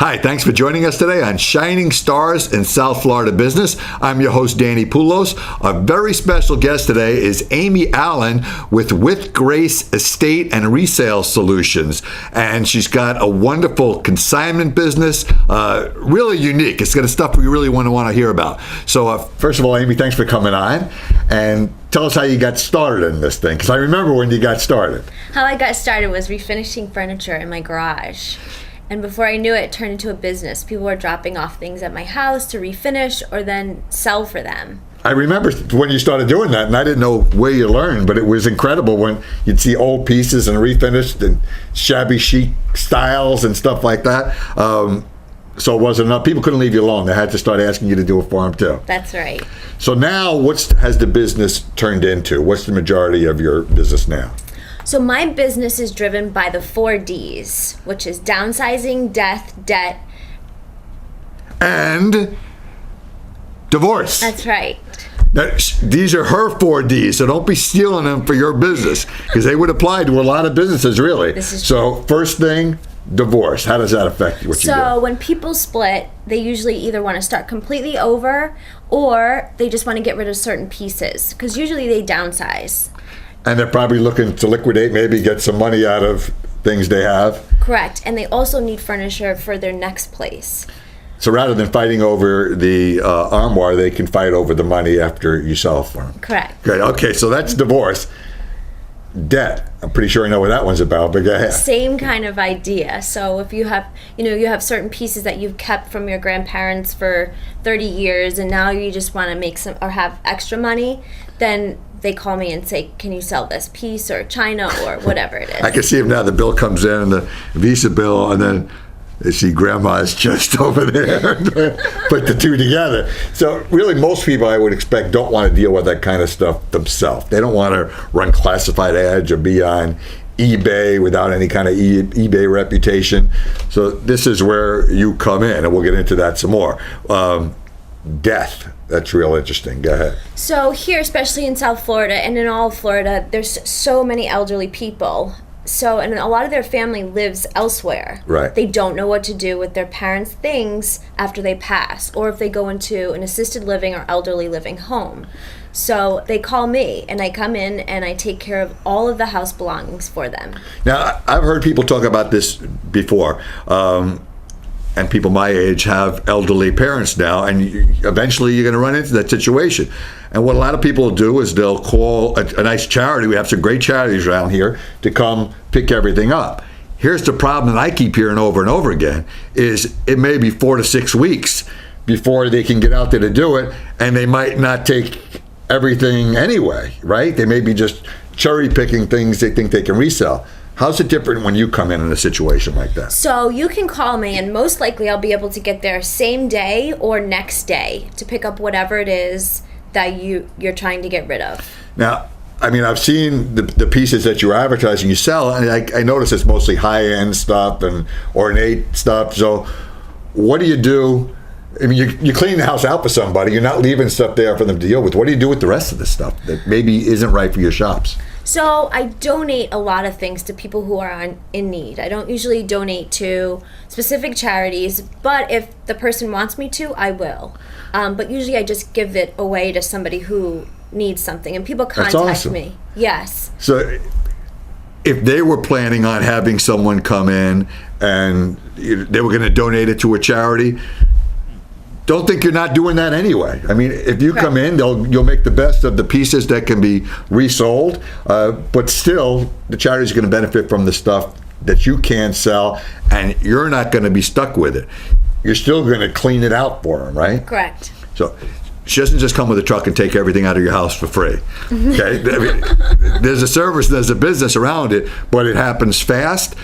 Hi, thanks for joining us today on Shining Stars in South Florida Business. I'm your host, Danny Poulos. Our very special guest today is Amy Allen with Grace Estate and Resale Solutions. And she's got a wonderful consignment business, really unique. It's got stuff we really want to hear about. So first of all, Amy, thanks for coming on. And tell us how you got started in this thing, because I remember when you got started. How I got started was refinishing furniture in my garage. And before I knew it, it turned into a business. People were dropping off things at my house to refinish or then sell for them. I remember when you started doing that, and I didn't know where you learned, but it was incredible when you'd see old pieces and refinished and shabby chic styles and stuff like that. So it wasn't enough. People couldn't leave you alone. They had to start asking you to do it for them too. That's right. So now, what has the business turned into? What's the majority of your business now? So my business is driven by the 4 Ds, which is downsizing, death, debt, and divorce. That's right. Now, these are her 4 Ds, so don't be stealing them for your business, because they would apply to a lot of businesses, really. This is so true. First thing, divorce. How does that affect what you do? So when people split, they usually either want to start completely over or they just want to get rid of certain pieces, because usually they downsize. And they're probably looking to liquidate, maybe get some money out of things they have. Correct. And they also need furniture for their next place. So rather than fighting over the armoire, they can fight over the money after you sell for them. Correct. Great. Okay, so that's divorce. Debt. I'm pretty sure I know what that one's about, but go ahead. Same kind of idea. So if you have, you have certain pieces that you've kept from your grandparents for 30 years and now you just want to make some or have extra money, then they call me and say, can you sell this piece or china or whatever it is. I can see him now. The bill comes in, and the Visa bill, and then they see grandma's just over there. Put the two together. So really, most people, I would expect, don't want to deal with that kind of stuff themselves. They don't want to run classified ads or be on eBay without any kind of eBay reputation. So this is where you come in, and we'll get into that some more. Death. That's real interesting. Go ahead. So here, especially in South Florida and in all of Florida, there's so many elderly people. So, and a lot of their family lives elsewhere. Right. They don't know what to do with their parents' things after they pass, or if they go into an assisted living or elderly living home. So they call me, and I come in and I take care of all of the house belongings for them. Now, I've heard people talk about this before. And people my age have elderly parents now, and eventually you're going to run into that situation. And what a lot of people do is they'll call a nice charity. We have some great charities around here to come pick everything up. Here's the problem that I keep hearing over and over again, is it may be 4 to 6 weeks before they can get out there to do it, and they might not take everything anyway, right? They may be just cherry picking things they think they can resell. How's it different when you come in a situation like that? So you can call me, and most likely I'll be able to get there same day or next day to pick up whatever it is that you're trying to get rid of. Now, I mean, I've seen the pieces that you're advertising you sell, and I notice it's mostly high-end stuff and ornate stuff. So what do you do? I mean, you're cleaning the house out for somebody. You're not leaving stuff there for them to deal with. What do you do with the rest of the stuff that maybe isn't right for your shops? So I donate a lot of things to people who are in need. I don't usually donate to specific charities, but if the person wants me to, I will. But usually I just give it away to somebody who needs something, and people contact me. Yes. So if they were planning on having someone come in and they were going to donate it to a charity, don't think you're not doing that anyway. I mean, if you come in, you'll make the best of the pieces that can be resold, but still, the charity's going to benefit from the stuff that you can sell, and you're not going to be stuck with it. You're still going to clean it out for them, right? Correct. So she doesn't just come with a truck and take everything out of your house for free. Okay, I mean, there's a service, there's a business around it, but it happens fast.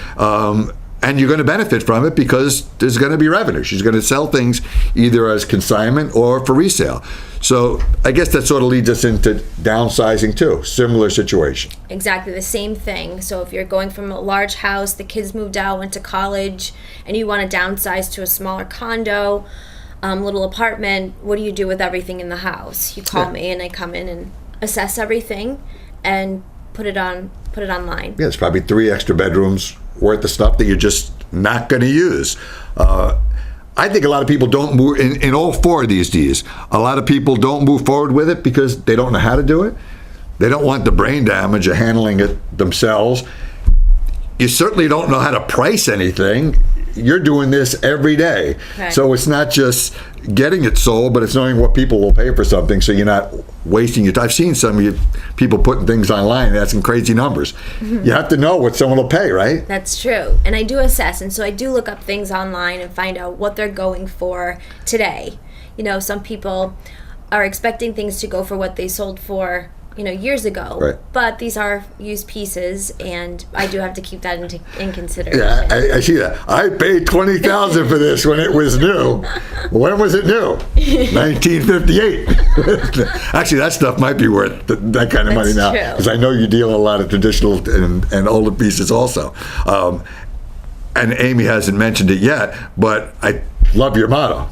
And you're going to benefit from it because there's going to be revenue. She's going to sell things either as consignment or for resale. So I guess that sort of leads us into downsizing too. Similar situation. Exactly the same thing. So if you're going from a large house, the kids moved out, went to college, and you want to downsize to a smaller condo, little apartment, what do you do with everything in the house? You call me and I come in and assess everything and put it online. Yeah, it's probably 3 extra bedrooms worth of stuff that you're just not going to use. I think a lot of people don't move in all four of these D's. A lot of people don't move forward with it because they don't know how to do it. They don't want the brain damage of handling it themselves. You certainly don't know how to price anything. You're doing this every day. Right. So it's not just getting it sold, but it's knowing what people will pay for something so you're not wasting your time. I've seen some of you people putting things online and asking crazy numbers. You have to know what someone will pay, right? That's true. And I do assess, and so I do look up things online and find out what they're going for today. You know, some people are expecting things to go for what they sold for, you know, years ago. Right. But these are used pieces, and I do have to keep that in consideration. Yeah, I see that. I paid $20,000 for this when it was new. When was it new? 1958. Actually, that stuff might be worth that kind of money That's now, true. because I know you deal in a lot of traditional and older pieces also. And Amy hasn't mentioned it yet, but I love your motto.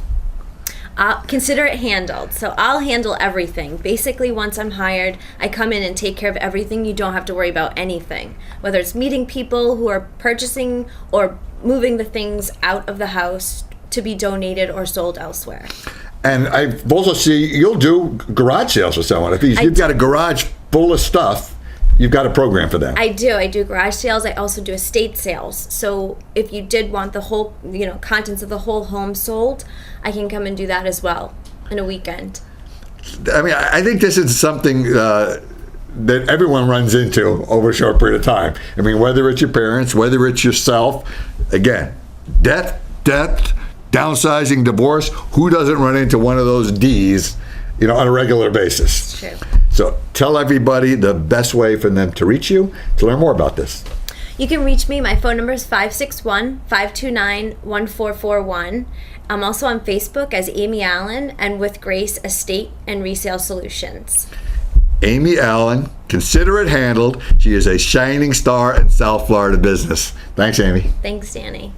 I'll consider it handled. So I'll handle everything. Basically, once I'm hired, I come in and take care of everything. You don't have to worry about anything. Whether it's meeting people who are purchasing or moving the things out of the house to be donated or sold elsewhere. And I've also see you'll do garage sales for someone. If you've got a garage full of stuff, you've got a program for that. I do garage sales. I also do estate sales. So if you did want the whole, you know, contents of the whole home sold, I can come and do that as well in a weekend. I mean, I think this is something that everyone runs into over a short period of time. I mean, whether it's your parents, whether it's yourself, again, death, downsizing, divorce, who doesn't run into one of those D's, you know, on a regular basis? True. So tell everybody the best way for them to reach you to learn more about this. You can reach me. My phone number is 561-529-1441. I'm also on Facebook as Amy Allen and with Grace Estate and Resale Solutions. Amy Allen, consider it handled. She is a shining star in South Florida business. Thanks, Amy. Thanks, Danny.